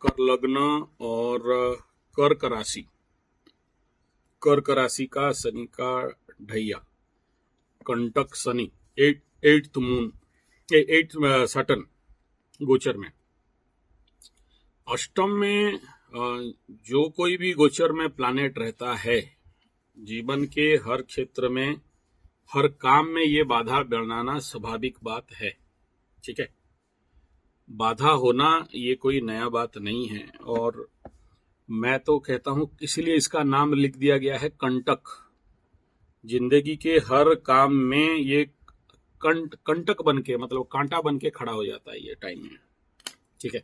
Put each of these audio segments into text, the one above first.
कर लग्न और कर्क राशि, कर्क राशि का शनि का ढैया, कंटक शनि, एट्थ मून, एट्थ सैटर्न गोचर में। अष्टम में जो कोई भी गोचर में प्लैनेट रहता है, जीवन के हर क्षेत्र में, हर काम में ये बाधा बनाना स्वाभाविक बात है। ठीक है, बाधा होना ये कोई नया बात नहीं है, और मैं तो कहता हूं इसलिए इसका नाम लिख दिया गया है कंटक। जिंदगी के हर काम में ये कंटक बन के, मतलब कांटा बन के खड़ा हो जाता है ये टाइम में। ठीक है,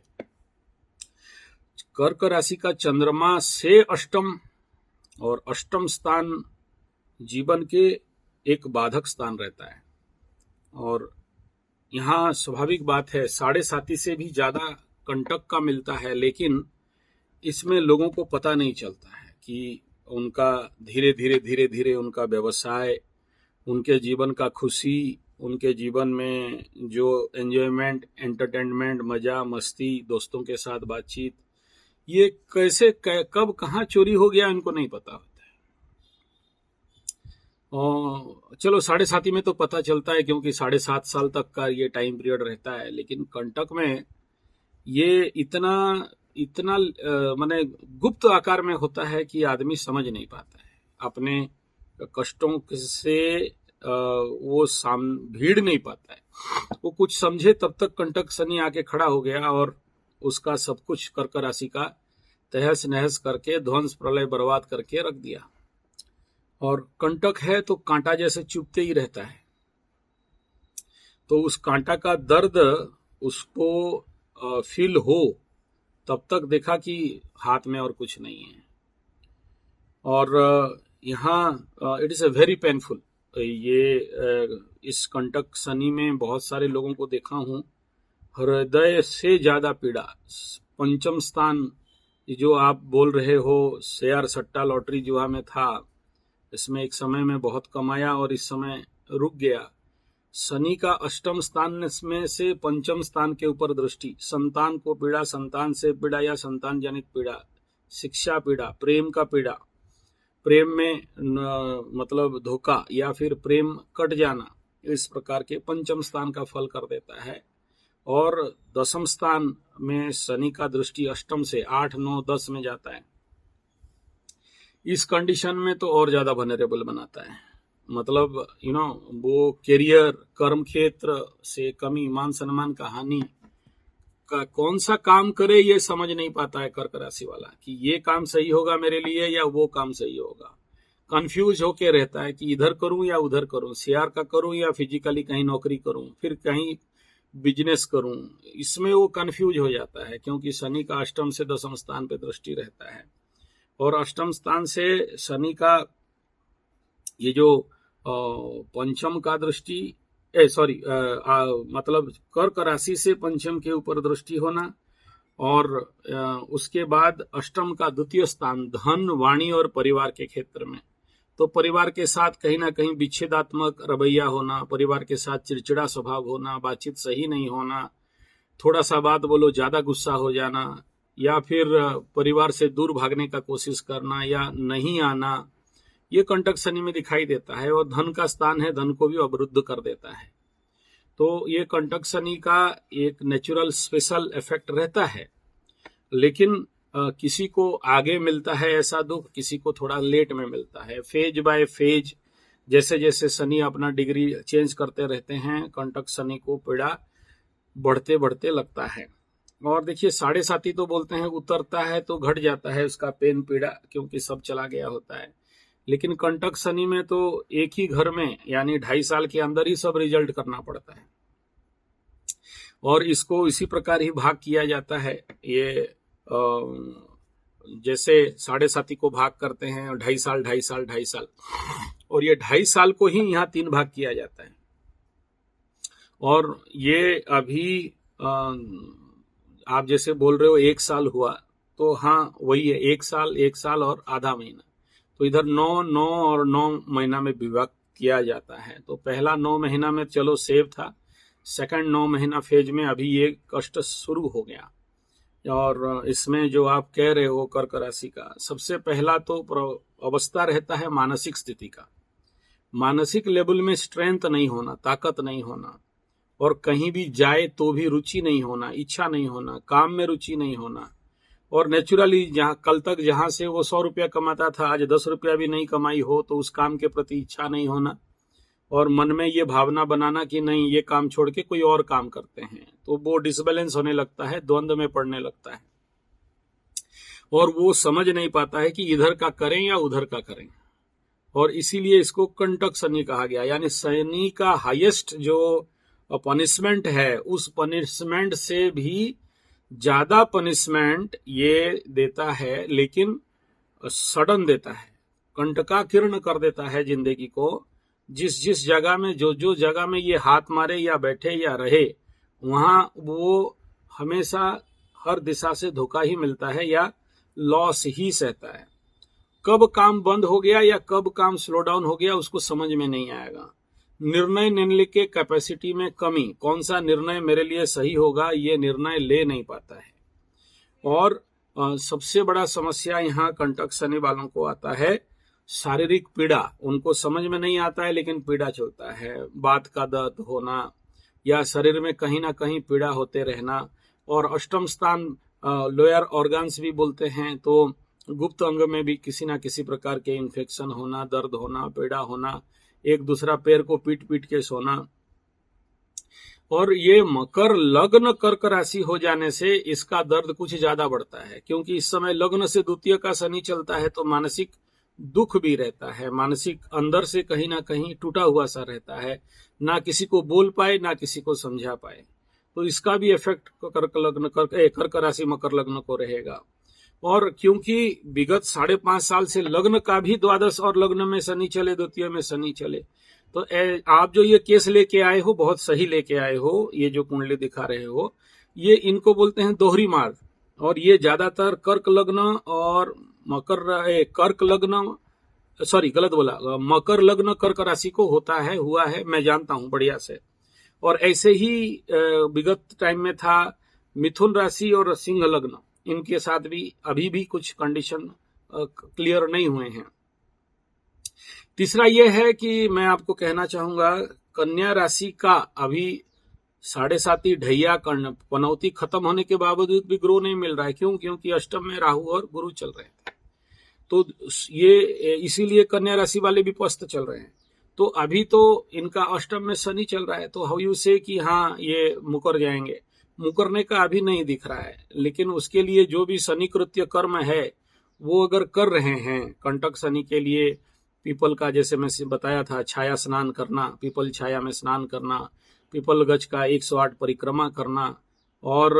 कर्क राशि का चंद्रमा से अष्टम, और अष्टम स्थान जीवन के एक बाधक स्थान रहता है, और यहाँ स्वाभाविक बात है साढ़े साथी से भी ज्यादा कंटक का मिलता है, लेकिन इसमें लोगों को पता नहीं चलता है कि उनका धीरे धीरे उनका व्यवसाय, उनके जीवन का खुशी, उनके जीवन में जो एंजॉयमेंट, एंटरटेनमेंट, मजा मस्ती, दोस्तों के साथ बातचीत, ये कैसे कब कहाँ चोरी हो गया इनको नहीं पता होता है। और चलो साढ़े साथी में तो पता चलता है क्योंकि 7.5 साल तक का ये टाइम पीरियड रहता है, लेकिन कंटक में ये इतना माने गुप्त आकार में होता है कि आदमी समझ नहीं पाता है अपने कष्टों से, वो भीड़ नहीं पाता है। वो कुछ समझे तब तक कंटक शनि आके खड़ा हो गया और उसका सब कुछ कर्क राशि का तहस नहस करके, ध्वंस प्रलय बर्बाद करके रख दिया। और कंटक है तो कांटा जैसे चुभते ही रहता है, तो उस कांटा का दर्द उसको फील हो तब तक देखा कि हाथ में और कुछ नहीं है। और यहाँ it is a very painful. ये इस कंटक शनि में बहुत सारे लोगों को देखा हूं, हृदय से ज्यादा पीड़ा। पंचम स्थान जो आप बोल रहे हो, शेयर सट्टा लॉटरी जुआ में था, इसमें एक समय में बहुत कमाया और इस समय रुक गया। शनि का अष्टम स्थान में से पंचम स्थान के ऊपर दृष्टि, संतान को पीड़ा, संतान से पीड़ा या संतान जनित पीड़ा, शिक्षा पीड़ा, प्रेम का पीड़ा, प्रेम में मतलब धोखा या फिर प्रेम कट जाना, इस प्रकार के पंचम स्थान का फल कर देता है। और दसम स्थान में शनि का दृष्टि अष्टम से 8, 9, 10 में जाता है। इस कंडीशन में तो और ज्यादा वनरेबल बनाता है, मतलब वो कैरियर, कर्म क्षेत्र से कमी, मान सम्मान का हानि, का कौन सा काम करे ये समझ नहीं पाता है कर्क राशि वाला कि ये काम सही होगा मेरे लिए या वो काम सही होगा। कंफ्यूज होके रहता है कि इधर करूं या उधर करूं, शेयर का करूं या फिजिकली कहीं नौकरी करूं, फिर कहीं बिजनेस करूं। इसमें वो कंफ्यूज हो जाता है क्योंकि शनि का अष्टम से दसम स्थान पे दृष्टि रहता है, और अष्टम स्थान से शनि का ये जो पंचम का दृष्टि, मतलब कर्क राशि से पंचम के ऊपर दृष्टि होना, और उसके बाद अष्टम का द्वितीय स्थान धन, वाणी और परिवार के क्षेत्र में, तो परिवार के साथ कहीं ना कहीं विच्छेदात्मक रवैया होना, परिवार के साथ चिड़चिड़ा स्वभाव होना, बातचीत सही नहीं होना, थोड़ा सा बात बोलो ज्यादा गुस्सा हो जाना, या फिर परिवार से दूर भागने का कोशिश करना या नहीं आना, ये कंटक शनि में दिखाई देता है। और धन का स्थान है, धन को भी अवरुद्ध कर देता है। तो ये कंटक शनि का एक नेचुरल स्पेशल इफेक्ट रहता है, लेकिन किसी को आगे मिलता है ऐसा दुख, किसी को थोड़ा लेट में मिलता है। फेज बाय फेज जैसे जैसे शनि अपना डिग्री चेंज करते रहते हैं, कंटक शनि को पीड़ा बढ़ते बढ़ते लगता है। और देखिए साढ़े साथी तो बोलते हैं उतरता है तो घट जाता है उसका पेन पीड़ा, क्योंकि सब चला गया होता है, लेकिन कंटक शनि में तो एक ही घर में यानी 2.5 साल के अंदर ही सब रिजल्ट करना पड़ता है, और इसको इसी प्रकार ही भाग किया जाता है। ये जैसे साढ़े साथी को भाग करते हैं 2.5 साल 2.5 साल 2.5 साल, और ये 2.5 साल को ही यहाँ 3 भाग किया जाता है। और ये अभी आप जैसे बोल रहे हो 1 साल हुआ, तो हाँ वही है, 1 साल और आधा महीना, तो इधर 9 और 9 महीना में विभाग किया जाता है। तो पहला 9 महीना में चलो सेव था, सेकंड 9 महीना फेज में अभी ये कष्ट शुरू हो गया। और इसमें जो आप कह रहे हो कर्क राशि का, सबसे पहला तो अवस्था रहता है मानसिक स्थिति का। मानसिक लेवल में स्ट्रेंथ नहीं होना, ताकत नहीं होना, और कहीं भी जाए तो भी रुचि नहीं होना, इच्छा नहीं होना, काम में रुचि नहीं होना, और नेचुरली जहाँ कल तक जहां से वो 100 रुपया कमाता था, आज 10 रुपया भी नहीं कमाई हो तो उस काम के प्रति इच्छा नहीं होना, और मन में ये भावना बनाना कि नहीं ये काम छोड़ के कोई और काम करते हैं, तो वो डिसबैलेंस होने लगता है, द्वंद्व में पड़ने लगता है, और वो समझ नहीं पाता है कि इधर का करें या उधर का करें। और इसीलिए इसको कंटक शनि कहा गया, यानी शनि का हाईएस्ट जो पनिशमेंट है, उस पनिशमेंट से भी ज्यादा पनिशमेंट ये देता है, लेकिन सडन देता है, कंटकाकीर्ण कर देता है जिंदगी को। जिस जिस जगह में जो जगह में ये हाथ मारे या बैठे या रहे, वहां वो हमेशा हर दिशा से धोखा ही मिलता है या लॉस ही सहता है। कब काम बंद हो गया या कब काम स्लो डाउन हो गया उसको समझ में नहीं आएगा। निर्णय लेने के कैपेसिटी में कमी, कौन सा निर्णय मेरे लिए सही होगा ये निर्णय ले नहीं पाता है। और सबसे बड़ा समस्या यहाँ कंटक शनि वालों को आता है शारीरिक पीड़ा। उनको समझ में नहीं आता है लेकिन पीड़ा चलता है, बात का दर्द होना या शरीर में कहीं ना कहीं पीड़ा होते रहना। और अष्टम स्थान लोअर ऑर्गन्स भी बोलते हैं, तो गुप्त अंग में भी किसी ना किसी प्रकार के इन्फेक्शन होना, दर्द होना, पीड़ा होना, एक दूसरा पैर को पीट पीट के सोना। और ये मकर लग्न कर्क राशि हो जाने से इसका दर्द कुछ ज्यादा बढ़ता है, क्योंकि इस समय लग्न से द्वितीय का शनि चलता है, तो मानसिक दुख भी रहता है, मानसिक अंदर से कहीं ना कहीं टूटा हुआ सा रहता है, ना किसी को बोल पाए ना किसी को समझा पाए। तो इसका भी इफेक्ट कर्क राशि मकर लग्न को रहेगा। और क्योंकि विगत 5.5 साल से लग्न का भी द्वादश और लग्न में शनि चले, द्वितीय में शनि चले, तो आप जो ये केस लेके आए हो बहुत सही लेके आए हो। ये जो कुंडली दिखा रहे हो ये इनको बोलते हैं दोहरी मार्ग, और ये ज्यादातर कर्क लग्न और कर्क लग्न, सॉरी गलत बोला, मकर लग्न कर्क राशि को होता है, हुआ है, मैं जानता हूं बढ़िया से। और ऐसे ही विगत टाइम में था मिथुन राशि और सिंह लग्न, इनके साथ भी अभी भी कुछ कंडीशन क्लियर नहीं हुए हैं। तीसरा यह है कि मैं आपको कहना चाहूंगा कन्या राशि का अभी 7.5 ढैया पनौती खत्म होने के बावजूद भी ग्रो नहीं मिल रहा है। क्यों? क्योंकि अष्टम में राहु और गुरु चल रहे थे, तो ये इसीलिए कन्या राशि वाले भी पस्त चल रहे हैं। तो अभी तो इनका अष्टम में शनि चल रहा है, तो हाउ यू से कि हाँ ये मुकर जाएंगे, मुकरने का अभी नहीं दिख रहा है। लेकिन उसके लिए जो भी शनि कृत्य कर्म है वो अगर कर रहे हैं, कंटक शनि के लिए पीपल का, जैसे मैं बताया था, छाया स्नान करना, पीपल छाया में स्नान करना, पीपल गज का 108 परिक्रमा करना, और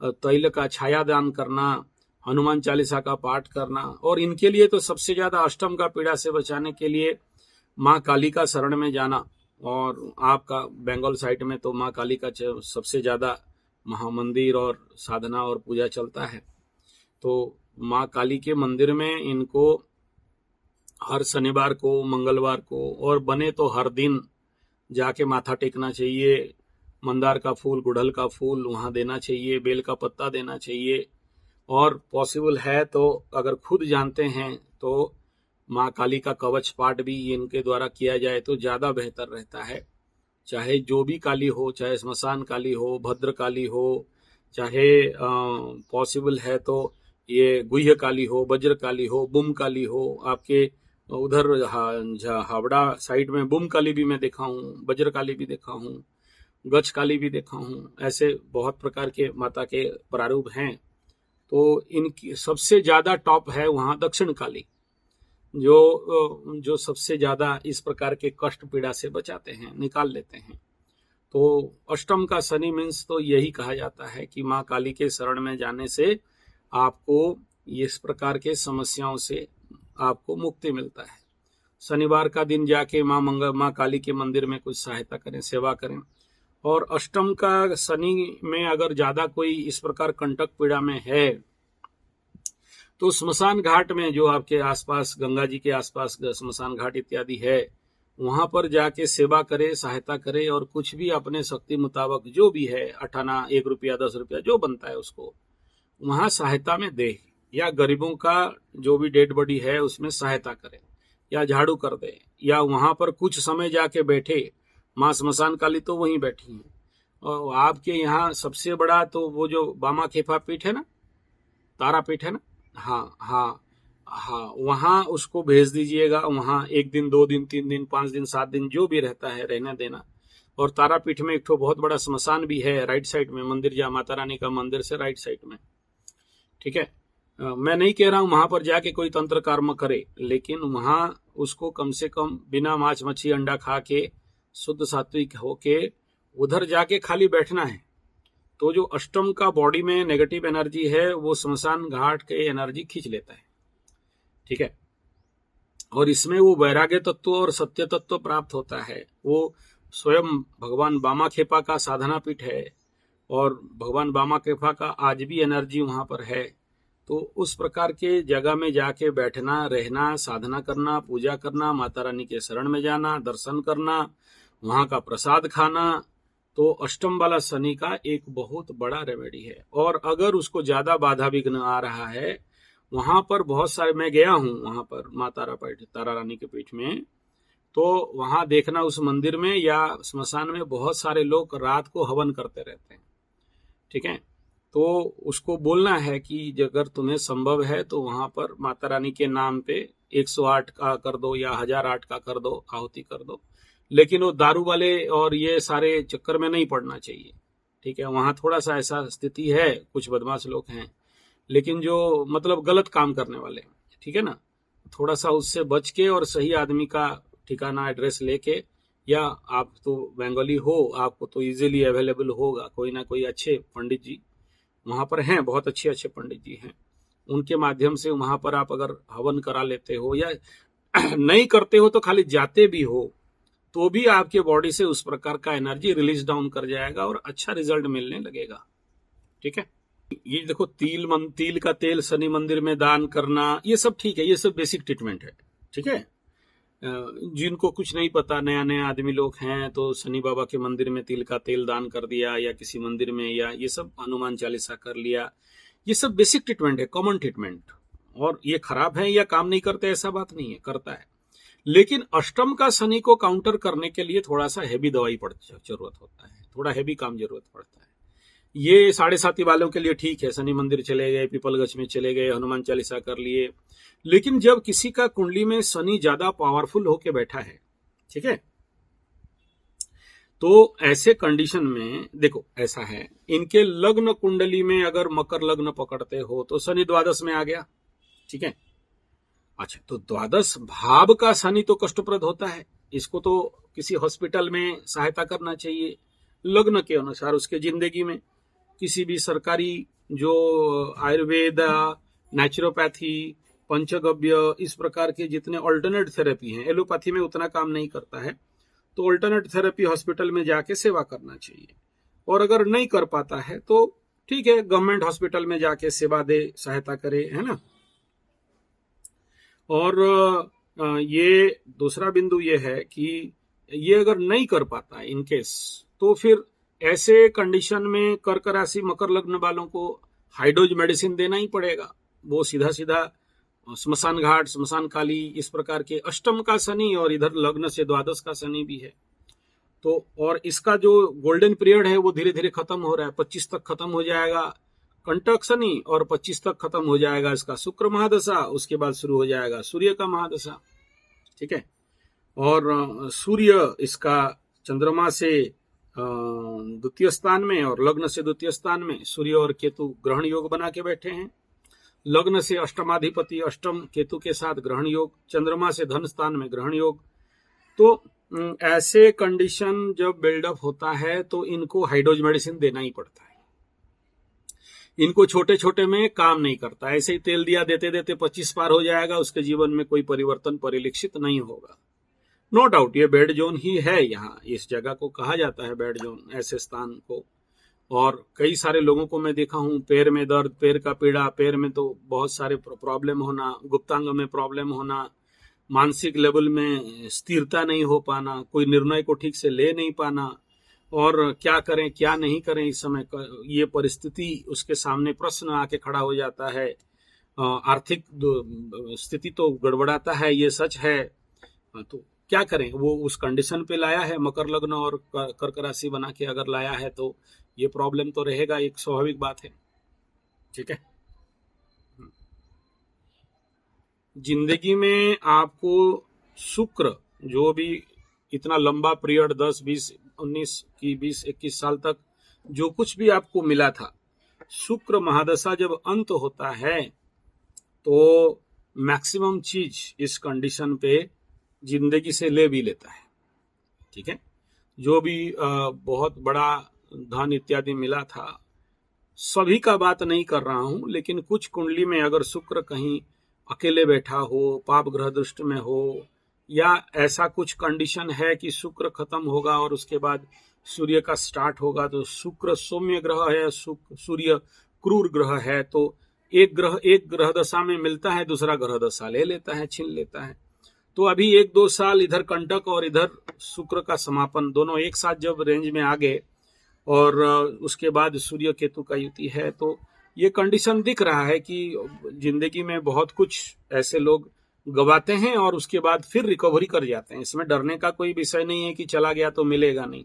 तैल का छाया दान करना, हनुमान चालीसा का पाठ करना। और इनके लिए तो सबसे ज्यादा अष्टम का पीड़ा से बचाने के लिए माँ काली का शरण में जाना। और आपका बंगाल साइड में तो माँ काली का सबसे ज्यादा महामंदिर और साधना और पूजा चलता है, तो माँ काली के मंदिर में इनको हर शनिवार को, मंगलवार को, और बने तो हर दिन जाके माथा टेकना चाहिए। मंदार का फूल, गुड़हल का फूल वहां देना चाहिए, बेल का पत्ता देना चाहिए। और पॉसिबल है तो अगर खुद जानते हैं तो माँ काली का कवच पाठ भी इनके द्वारा किया जाए तो ज्यादा बेहतर रहता है। चाहे जो भी काली हो, चाहे श्मशान काली हो, भद्र काली हो, चाहे पॉसिबल है तो ये गुह्य काली हो, वज्र काली हो, बुम काली हो। आपके उधर हावड़ा साइड में बुम काली भी मैं देखा हूँ, वज्र काली भी देखा हूँ, गज काली भी देखा हूँ। ऐसे बहुत प्रकार के माता के प्रारूप हैं। तो इनकी सबसे ज्यादा टॉप है वहां दक्षिण काली, जो सबसे ज्यादा इस प्रकार के कष्ट पीड़ा से बचाते हैं, निकाल लेते हैं। तो अष्टम का शनि मीन्स तो यही कहा जाता है कि माँ काली के शरण में जाने से आपको इस प्रकार के समस्याओं से आपको मुक्ति मिलता है। शनिवार का दिन जाके माँ काली के मंदिर में कुछ सहायता करें, सेवा करें। और अष्टम का शनि में अगर ज्यादा कोई इस प्रकार कंटक पीड़ा में है तो स्मशान घाट में, जो आपके आसपास गंगा जी के आसपास स्मशान घाट इत्यादि है, वहां पर जाके सेवा करे, सहायता करे, और कुछ भी अपने शक्ति मुताबिक जो भी है, 18 1 रुपया 10 रुपया जो बनता है उसको वहां सहायता में दे, या गरीबों का जो भी डेड बॉडी है उसमें सहायता करे, या झाड़ू कर दे, या वहां पर कुछ समय जाके बैठे। मां श्मशान काली तो वहीं बैठी हैं। और आपके यहाँ सबसे बड़ा तो वो जो बामा खेपा पीठ है ना, तारापीठ है ना, हाँ हाँ हाँ, वहां उसको भेज दीजिएगा। वहां 1 दिन 2 दिन 3 दिन 5 दिन 7 दिन जो भी रहता है रहने देना। और तारापीठ में एक तो बहुत बड़ा श्मशान भी है राइट साइड में, मंदिर जहाँ माता रानी का मंदिर से राइट साइड में। ठीक है, मैं नहीं कह रहा हूं वहां पर जाके कोई तंत्र कर्म करे, लेकिन वहां उसको कम से कम बिना मांस मच्छी अंडा खा के शुद्ध सात्विक होके उधर जाके खाली बैठना है। तो जो अष्टम का बॉडी में नेगेटिव एनर्जी है वो श्मशान घाट के एनर्जी खींच लेता है। ठीक है, और इसमें वो वैराग्य तत्व और सत्य तत्व प्राप्त होता है। वो स्वयं भगवान बामा खेपा का साधना पीठ है, और भगवान बामा खेपा का आज भी एनर्जी वहां पर है। तो उस प्रकार के जगह में जाके बैठना, रहना, साधना करना, पूजा करना, माता रानी के शरण में जाना, दर्शन करना, वहां का प्रसाद खाना, तो अष्टम वाला शनि का एक बहुत बड़ा रेमेडी है। और अगर उसको ज्यादा बाधा विघ्न आ रहा है, वहां पर बहुत सारे, मैं गया हूं वहां पर माँ तारा रानी के पीठ में, तो वहां देखना उस मंदिर में या श्मशान में बहुत सारे लोग रात को हवन करते रहते हैं। ठीक है, तो उसको बोलना है कि अगर तुम्हें संभव है तो वहां पर माता रानी के नाम पे 108 का कर दो या 1008 का कर दो, आहुति कर दो। लेकिन वो दारू वाले और ये सारे चक्कर में नहीं पड़ना चाहिए। ठीक है, वहां थोड़ा सा ऐसा स्थिति है, कुछ बदमाश लोग हैं, लेकिन जो मतलब गलत काम करने वाले। ठीक है ना, थोड़ा सा उससे बच के और सही आदमी का ठिकाना एड्रेस लेके, या आप तो बंगाली हो, आपको तो इजीली अवेलेबल होगा, कोई ना कोई अच्छे पंडित जी वहां पर हैं, बहुत अच्छे अच्छे पंडित जी हैं, उनके माध्यम से वहां पर आप अगर हवन करा लेते हो या नहीं करते हो तो खाली जाते भी हो, तो भी आपके बॉडी से उस प्रकार का एनर्जी रिलीज डाउन कर जाएगा और अच्छा रिजल्ट मिलने लगेगा। ठीक है, ये देखो तिल का तेल शनि मंदिर में दान करना, ये सब ठीक है, ये सब बेसिक ट्रीटमेंट है। ठीक है, जिनको कुछ नहीं पता, नया नया आदमी लोग हैं, तो शनि बाबा के मंदिर में तिल का तेल दान कर दिया, या किसी मंदिर में, या ये सब हनुमान चालीसा कर लिया, ये सब बेसिक ट्रीटमेंट है, कॉमन ट्रीटमेंट। और ये खराब है या काम नहीं करते ऐसा बात नहीं है, करता है। लेकिन अष्टम का शनि को काउंटर करने के लिए थोड़ा सा हैवी दवाई जरूरत होता है, थोड़ा हैवी काम जरूरत पड़ता है। ये 7.5 वालों के लिए ठीक है, शनि मंदिर चले गए, पीपलगछ में चले गए, हनुमान चालीसा कर लिए। लेकिन जब किसी का कुंडली में शनि ज्यादा पावरफुल होके बैठा है, ठीक है, तो ऐसे कंडीशन में देखो ऐसा है, इनके लग्न कुंडली में अगर मकर लग्न पकड़ते हो तो शनि द्वादश में आ गया। ठीक है, अच्छा, तो द्वादश भाव का शनि तो कष्टप्रद होता है, इसको तो किसी हॉस्पिटल में सहायता करना चाहिए लग्न के अनुसार उसके जिंदगी में। किसी भी सरकारी जो आयुर्वेद, नेचुरोपैथी, पंचगव्य, इस प्रकार के जितने ऑल्टरनेट थेरेपी हैं, एलोपैथी में उतना काम नहीं करता है, तो ऑल्टरनेट थेरेपी हॉस्पिटल में जाके सेवा करना चाहिए। और अगर नहीं कर पाता है तो ठीक है, गवर्नमेंट हॉस्पिटल में जाके सेवा दे, सहायता करे, है ना। और ये दूसरा बिंदु ये है कि ये अगर नहीं कर पाता इनकेस, तो फिर ऐसे कंडीशन में कर्क राशि मकर लग्न वालों को हाइडोज मेडिसिन देना ही पड़ेगा। वो सीधा सीधा श्मशान घाट, श्मशान काली, इस प्रकार के अष्टम का शनि और इधर लग्न से द्वादश का शनि भी है। तो और इसका जो गोल्डन पीरियड है वो धीरे धीरे खत्म हो रहा है, 25 तक खत्म हो जाएगा कंटक शनि, और 25 तक खत्म हो जाएगा इसका शुक्र महादशा, उसके बाद शुरू हो जाएगा सूर्य का महादशा। ठीक है, और सूर्य इसका चंद्रमा से द्वितीय स्थान में और लग्न से द्वितीय स्थान में, सूर्य और केतु ग्रहण योग बना के बैठे हैं। लग्न से अष्टमाधिपति अष्टम केतु के साथ ग्रहण योग, चंद्रमा से धन स्थान में ग्रहण योग। तो ऐसे कंडीशन जब बिल्डअप होता है तो इनको हाइडोज मेडिसिन देना ही पड़ता है। इनको छोटे छोटे में काम नहीं करता, ऐसे ही तेल दिया देते देते 25 पार हो जाएगा, उसके जीवन में कोई परिवर्तन परिलक्षित नहीं होगा। नो डाउट ये बैड जोन ही है, यहाँ इस जगह को कहा जाता है बैड जोन, ऐसे स्थान को। और कई सारे लोगों को मैं देखा हूं, पैर में दर्द, पैर का पीड़ा, पैर में तो बहुत सारे प्रॉब्लम होना, गुप्तांग में प्रॉब्लम होना, मानसिक लेवल में स्थिरता नहीं हो पाना, कोई निर्णय को ठीक से ले नहीं पाना, और क्या करें क्या नहीं करें इस समय ये परिस्थिति उसके सामने प्रश्न आके खड़ा हो जाता है। आर्थिक स्थिति तो गड़बड़ाता है, ये सच है। तो क्या करें, वो उस कंडीशन पे लाया है मकर लग्न और कर्क राशि बना के अगर लाया है तो ये प्रॉब्लम तो रहेगा, एक स्वाभाविक बात है। ठीक है, जिंदगी में आपको शुक्र जो भी इतना लंबा पीरियड 10, 20, 19 की 20, 21 साल तक जो कुछ भी आपको मिला था, शुक्र महादशा जब अंत होता है तो मैक्सिमम चीज इस कंडीशन पे जिंदगी से ले भी लेता है। ठीक है, जो भी बहुत बड़ा धन इत्यादि मिला था, सभी का बात नहीं कर रहा हूं, लेकिन कुछ कुंडली में अगर शुक्र कहीं अकेले बैठा हो, पाप ग्रह दृष्टि में हो, या ऐसा कुछ कंडीशन है कि शुक्र खत्म होगा और उसके बाद सूर्य का स्टार्ट होगा, तो शुक्र सौम्य ग्रह है, सूर्य क्रूर ग्रह है, तो एक ग्रह दशा में मिलता है, दूसरा ग्रह दशा ले लेता है, छीन लेता है। तो अभी 1-2 साल इधर कंटक और इधर शुक्र का समापन दोनों एक साथ जब रेंज में आ गए और उसके बाद सूर्य केतु का युति है, तो ये कंडीशन दिख रहा है कि जिंदगी में बहुत कुछ ऐसे लोग गवाते हैं और उसके बाद फिर रिकवरी कर जाते हैं। इसमें डरने का कोई विषय नहीं है कि चला गया तो मिलेगा नहीं।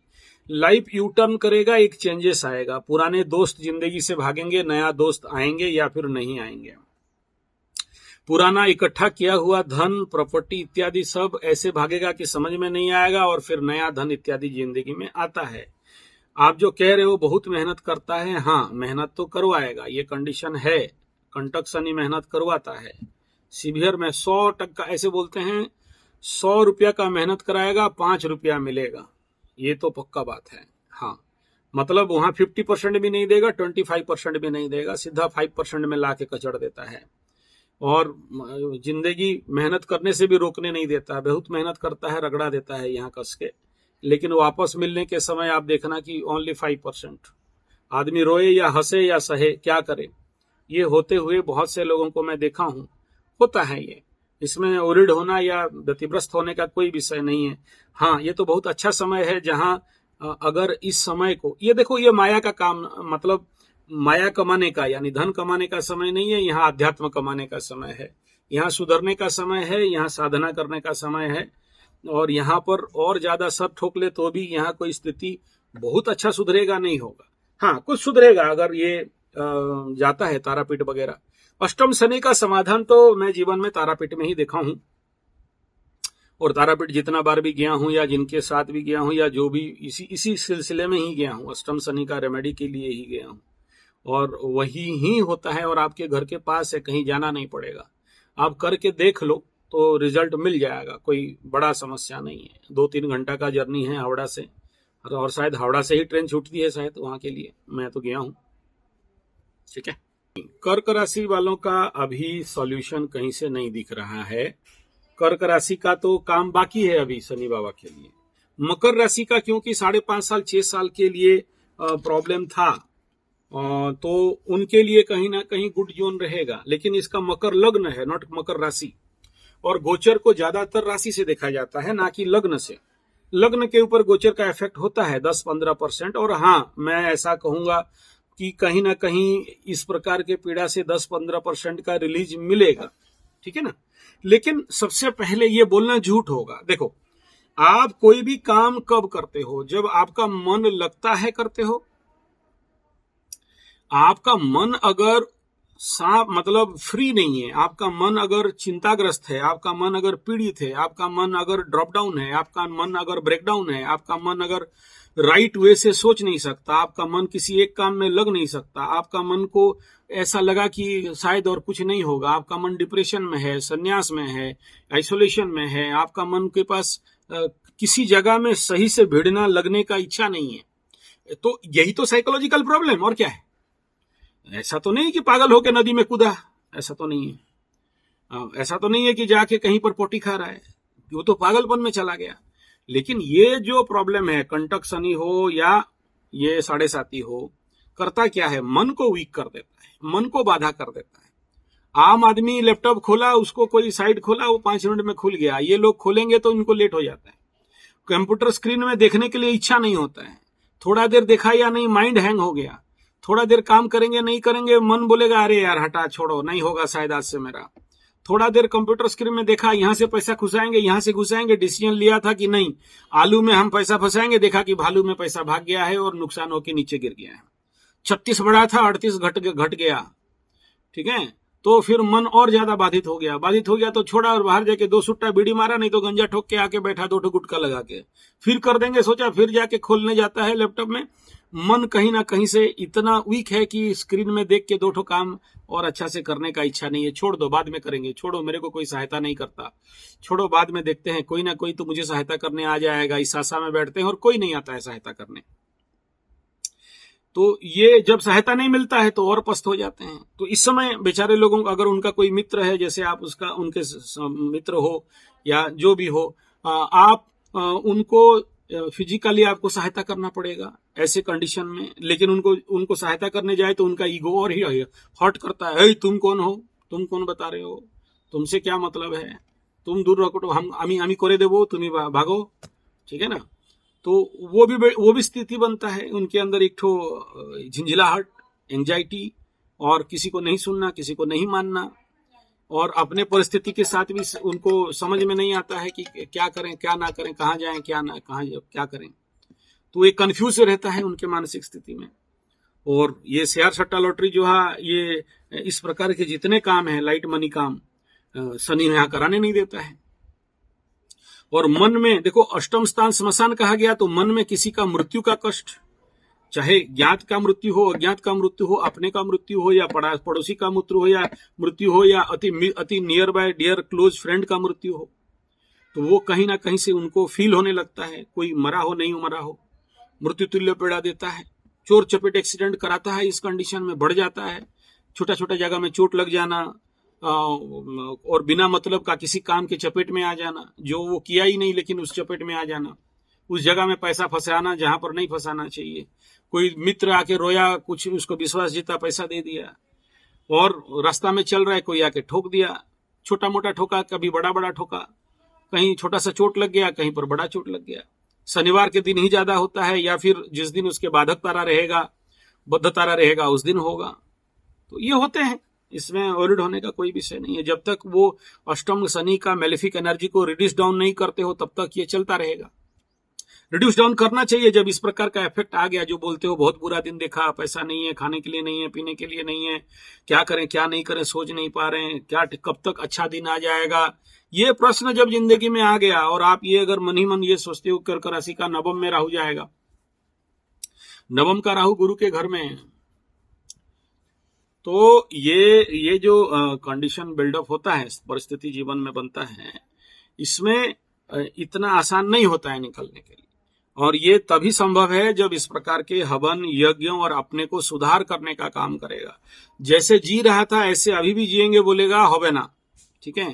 लाइफ यू टर्न करेगा, एक चेंजेस आएगा, पुराने दोस्त जिंदगी से भागेंगे, नया दोस्त आएंगे या फिर नहीं आएंगे। पुराना इकट्ठा किया हुआ धन, प्रॉपर्टी इत्यादि सब ऐसे भागेगा कि समझ में नहीं आएगा, और फिर नया धन इत्यादि जिंदगी में आता है। आप जो कह रहे हो बहुत मेहनत करता है, हाँ मेहनत तो करवाएगा, ये कंडीशन है। कंटक शनि मेहनत करवाता है सीवियर में। 100% ऐसे बोलते हैं 100 रुपया का मेहनत कराएगा, 5 रुपया मिलेगा, ये तो पक्का बात है। हाँ, मतलब वहां 50% भी नहीं देगा, 25% भी नहीं देगा, सीधा 5% में ला के कचड़ देता है। और जिंदगी मेहनत करने से भी रोकने नहीं देता है, बहुत मेहनत करता है, रगड़ा देता है यहाँ कस के, लेकिन वापस मिलने के समय आप देखना कि ओनली 5%। आदमी रोए या हंसे या सहे, क्या करे, ये होते हुए बहुत से लोगों को मैं देखा हूं, होता है ये। इसमें उरीड होना या व्यतिग्रस्त होने का कोई विषय नहीं है। हाँ, ये तो बहुत अच्छा समय है जहां अगर इस समय को, ये देखो, ये माया का काम, मतलब माया कमाने का यानी धन कमाने का समय नहीं है, यहाँ अध्यात्म कमाने का समय है, यहाँ सुधरने का समय है, यहाँ साधना करने का समय है। और यहाँ पर और ज्यादा सर ठोक ले तो भी यहाँ कोई स्थिति बहुत अच्छा सुधरेगा नहीं होगा। हाँ, कुछ सुधरेगा अगर ये जाता है तारापीठ वगैरह। अष्टम शनि का समाधान तो मैं जीवन में तारापीठ में ही देखा हूं, और तारापीठ जितना बार भी गया हूं या जिनके साथ भी गया हूं या जो भी इसी सिलसिले में ही गया हूं, अष्टम शनि का रेमेडी के लिए ही गया हूं, और वही ही होता है। और आपके घर के पास है, कहीं जाना नहीं पड़ेगा, आप करके देख लो तो रिजल्ट मिल जाएगा, कोई बड़ा समस्या नहीं है। 2-3 घंटा का जर्नी है हावड़ा से, और शायद हावड़ा से ही ट्रेन छूटती है शायद वहां के लिए, मैं तो गया हूं। ठीक है, कर्क राशि वालों का अभी सॉल्यूशन कहीं से नहीं दिख रहा है। कर्क राशि का तो काम बाकी है अभी शनि बाबा के लिए। मकर राशि का क्योंकि 5.5 साल 6 साल के लिए प्रॉब्लम था, तो उनके लिए कहीं ना कहीं गुड जोन रहेगा, लेकिन इसका मकर लग्न है, नॉट मकर राशि, और गोचर को ज्यादातर राशि से देखा जाता है, ना कि लग्न से। लग्न के ऊपर गोचर का इफेक्ट होता है 10-15%, और हाँ, मैं ऐसा कहूंगा कि कहीं ना कहीं इस प्रकार के पीड़ा से 10-15% का रिलीज मिलेगा। ठीक है ना, लेकिन सबसे पहले ये बोलना झूठ होगा। देखो, आप कोई भी काम कब करते हो, जब आपका मन लगता है करते हो। आपका मन अगर मतलब फ्री नहीं है, आपका मन अगर चिंताग्रस्त है, आपका मन अगर पीड़ित है, आपका मन अगर ड्रॉप डाउन है, आपका मन अगर ब्रेकडाउन है, आपका मन अगर राइट वे से सोच नहीं सकता, आपका मन किसी एक काम में लग नहीं सकता, आपका मन को ऐसा लगा कि शायद और कुछ नहीं होगा, आपका मन डिप्रेशन में है, संन्यास में है, आइसोलेशन में है, आपका मन के पास किसी जगह में सही से भिड़ना लगने का इच्छा नहीं है, तो यही तो साइकोलॉजिकल प्रॉब्लम, और क्या है। ऐसा तो नहीं कि पागल होकर नदी में कूदा, ऐसा तो नहीं है। ऐसा तो नहीं है कि जाके कहीं पर पोटी खा रहा है, वो तो पागलपन में चला गया। लेकिन ये जो प्रॉब्लम है, कंटक शनि हो या ये 7.5 हो, करता क्या है, मन को वीक कर देता है, मन को बाधा कर देता है। आम आदमी लैपटॉप खोला, उसको कोई साइट खोला, वो 5 मिनट में खुल गया, ये लोग खोलेंगे तो इनको लेट हो जाता है। कंप्यूटर स्क्रीन में देखने के लिए इच्छा नहीं होता है, थोड़ा देर देखा या नहीं, माइंड हैंग हो गया। थोड़ा देर काम करेंगे नहीं करेंगे, मन बोलेगा अरे यार हटा छोड़ो, नहीं होगा शायद आज से मेरा। थोड़ा देर कंप्यूटर स्क्रीन में देखा, यहां से पैसा घुसाएंगे यहां से घुसाएंगे, डिसीजन लिया था कि नहीं आलू में हम पैसा फंसाएंगे, देखा कि भालू में पैसा भाग गया है और नुकसान होकर नीचे गिर गया है। 36 बढ़ा था 38 घट गया, ठीक है। तो फिर मन और ज्यादा बाधित हो गया तो छोड़ा और बाहर जाके 2 सुट्टा बीड़ी मारा, नहीं तो गंजा ठोक के आके बैठा 2 गुटखा लगा के, फिर कर देंगे सोचा, फिर जाके खोलने जाता है लैपटॉप में। मन कहीं ना कहीं से इतना वीक है कि स्क्रीन में देख के 2 काम और अच्छा से करने का इच्छा नहीं है, छोड़ दो बाद में करेंगे, छोड़ो मेरे को कोई सहायता नहीं करता, छोड़ो बाद में देखते हैं, कोई ना कोई तो मुझे सहायता करने आ जाएगा, इस आशा में बैठते हैं और कोई नहीं आता है सहायता करने। तो ये जब सहायता नहीं मिलता है तो और पस्त हो जाते हैं। तो इस समय बेचारे लोगों को, अगर उनका कोई मित्र है, जैसे आप उसका उनके मित्र हो या जो भी हो, आप उनको फिजिकली आपको सहायता करना पड़ेगा ऐसे कंडीशन में, लेकिन उनको सहायता करने जाए तो उनका ईगो और ही हर्ट करता है, तुम कौन हो, तुम कौन बता रहे हो, तुमसे क्या मतलब है, तुम दूर रखो, हम करे देवो, तुम्हें भागो, ठीक है ना। तो वो भी स्थिति बनता है उनके अंदर, एक ठो झिंझलाहट, एंजाइटी, और किसी को नहीं सुनना, किसी को नहीं मानना, और अपने परिस्थिति के साथ भी उनको समझ में नहीं आता है कि क्या करें क्या ना करें, कहाँ जाएं क्या करें। तो एक कंफ्यूज रहता है उनके मानसिक स्थिति में। और ये शेयर सट्टा लॉटरी जो है, ये इस प्रकार के जितने काम है, लाइट मनी काम, शनि यहाँ कराने नहीं देता है। और मन में देखो, अष्टम स्थान स्मशान कहा गया, तो मन में किसी का मृत्यु का कष्ट, चाहे ज्ञात का मृत्यु हो, अज्ञात का मृत्यु हो, अपने का मृत्यु हो, या पड़ोसी का मृत्यु हो, या अति near by dear close friend का मृत्यु हो, तो वो कहीं ना कहीं से उनको फील होने लगता है, कोई मरा हो नहीं मरा हो, मृत्यु तुल्य पीड़ा देता है। चोर चपेट एक्सीडेंट कराता है, इस कंडीशन में बढ़ जाता है, छोटा छोटा जगह में चोट लग जाना, और बिना मतलब का किसी काम के चपेट में आ जाना, जो वो किया ही नहीं लेकिन उस चपेट में आ जाना, उस जगह में पैसा फंसाना जहां पर नहीं फंसाना चाहिए। कोई मित्र आके रोया, कुछ उसको विश्वास जीता, पैसा दे दिया, और रास्ता में चल रहा है कोई आके ठोक दिया, छोटा मोटा ठोका, कभी बड़ा ठोका, कहीं छोटा सा चोट लग गया, कहीं पर बड़ा चोट लग गया। शनिवार के दिन ही ज्यादा होता है, या फिर जिस दिन उसके बाधक तारा रहेगा, बद्ध तारा रहेगा, उस दिन होगा। तो ये होते हैं, इसमें वॉरिड होने का कोई विषय नहीं है। जब तक वो अष्टम शनि का मेलेफिक एनर्जी को रिड्यूस डाउन नहीं करते हो, तब तक ये चलता रहेगा। रिड्यूस डाउन करना चाहिए जब इस प्रकार का इफेक्ट आ गया, जो बोलते हो बहुत बुरा दिन देखा, पैसा नहीं है, खाने के लिए नहीं है, पीने के लिए नहीं है, क्या करें क्या नहीं करें सोच नहीं पा रहे हैं, क्या कब तक अच्छा दिन आ जाएगा, ये प्रश्न जब जिंदगी में आ गया, और आप ये अगर मन ही मन ये सोचते हो कर्क राशि का नवम में राहु जाएगा, नवम का राहु गुरु के घर में, तो ये जो कंडीशन बिल्डअप होता है, परिस्थिति जीवन में बनता है, इसमें इतना आसान नहीं होता है निकलने के लिए। और ये तभी संभव है जब इस प्रकार के हवन यज्ञों और अपने को सुधार करने का काम करेगा। जैसे जी रहा था ऐसे अभी भी जिएंगे बोलेगा, होवे ना, ठीक है,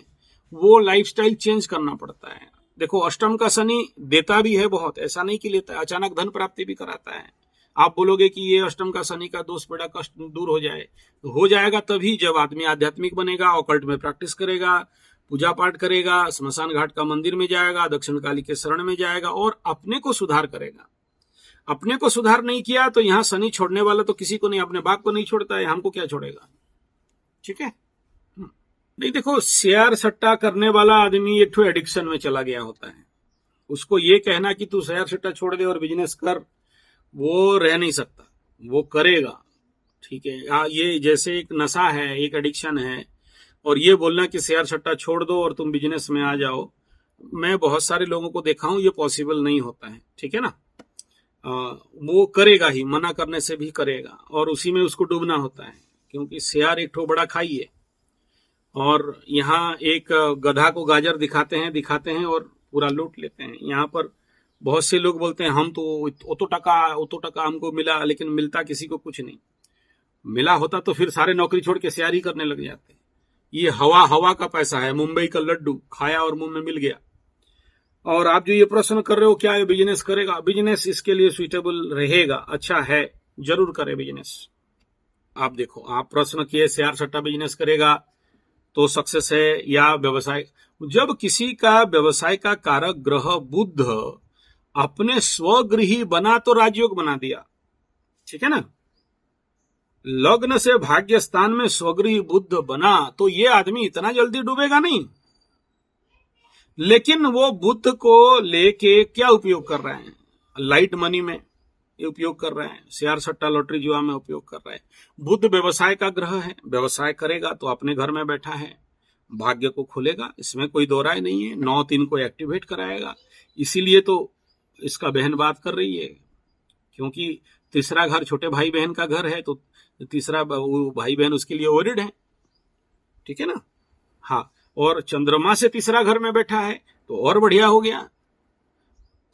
वो लाइफस्टाइल चेंज करना पड़ता है। देखो, अष्टम का शनि देता भी है बहुत, ऐसा नहीं कि लेता है, अचानक धन प्राप्ति भी कराता है। आप बोलोगे कि ये अष्टम का शनि का दोष पीड़ा कष्ट दूर हो जाए, तो हो जाएगा तभी जब आदमी आध्यात्मिक बनेगा, ऑकल्ट में प्रैक्टिस करेगा, पूजा पाठ करेगा, स्मशान घाट का मंदिर में जाएगा, दक्षिण काली के शरण में जाएगा और अपने को सुधार करेगा। अपने को सुधार नहीं किया तो यहां शनि छोड़ने वाला तो किसी को नहीं, अपने बाप को नहीं छोड़ता है, हमको क्या छोड़ेगा, ठीक है। नहीं, देखो, शेयर सट्टा करने वाला आदमी एक ठो एडिक्शन में चला गया होता है, उसको ये कहना कि तू शेयर सट्टा छोड़ दे और बिजनेस कर, वो रह नहीं सकता, वो करेगा, ठीक है। ये जैसे एक नशा है, एक एडिक्शन है, और ये बोलना कि शेयर सट्टा छोड़ दो और तुम बिजनेस में आ जाओ, मैं बहुत सारे लोगों को देखा हूं, ये पॉसिबल नहीं होता है, ठीक है ना। वो करेगा ही, मना करने से भी करेगा, और उसी में उसको डूबना होता है, क्योंकि शेयर एक ठो बड़ा खाई है। और यहाँ एक गधा को गाजर दिखाते हैं और पूरा लूट लेते हैं। यहाँ पर बहुत से लोग बोलते हैं हम तो ओतो टका हमको मिला, लेकिन मिलता किसी को कुछ नहीं। मिला होता तो फिर सारे नौकरी छोड़ के शेयर ही करने लग जाते। ये हवा का पैसा है, मुंबई का लड्डू खाया और मुंह में मिल गया। और आप जो ये प्रश्न कर रहे हो क्या ये बिजनेस करेगा, बिजनेस इसके लिए सुइटेबल रहेगा, अच्छा है, जरूर करे बिजनेस। आप देखो, आप प्रश्न किए शेयर सट्टा बिजनेस करेगा तो सक्सेस है या व्यवसाय। जब किसी का व्यवसाय का कारक ग्रह बुध अपने स्वगृही बना तो राजयोग बना दिया, ठीक है ना। लग्न से भाग्य स्थान में स्वगृही बुध बना तो ये आदमी इतना जल्दी डूबेगा नहीं, लेकिन वो बुध को लेके क्या उपयोग कर रहे हैं, लाइट मनी में उपयोग कर रहे हैं, शेयर सट्टा लॉटरी जुआ में उपयोग कर रहे हैं। बुध व्यवसाय का ग्रह है, व्यवसाय करेगा तो अपने घर में बैठा है, भाग्य को खुलेगा, इसमें कोई दो राय नहीं है। 9-3 को एक्टिवेट कराएगा, इसीलिए तो इसका बहन बात कर रही है, क्योंकि तीसरा घर छोटे भाई बहन का घर है, तो तीसरा भाई बहन उसके लिए ओरिड है, ठीक है ना। हाँ, और चंद्रमा से तीसरा घर में बैठा है तो और बढ़िया हो गया।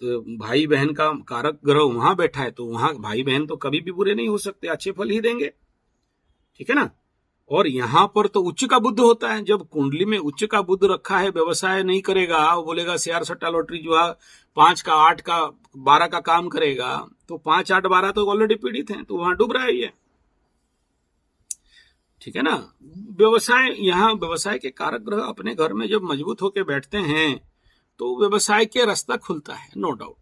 तो भाई बहन का कारक ग्रह वहां बैठा है तो वहां भाई बहन तो कभी भी बुरे नहीं हो सकते, अच्छे फल ही देंगे, ठीक है ना। और यहां पर तो उच्च का बुध होता है, जब कुंडली में उच्च का बुध रखा है, व्यवसाय नहीं करेगा, वो बोलेगा शेयर सट्टा लॉटरी जुआ 5 का 8 का 12 का काम करेगा, तो 5 8 12 तो ऑलरेडी पीड़ित हैं, तो वहां डूब रहा है ये, ठीक है ना। व्यवसाय, यहाँ व्यवसाय के कारक ग्रह अपने घर में जब मजबूत होकर बैठते हैं तो व्यवसाय के रास्ता खुलता है, नो डाउट।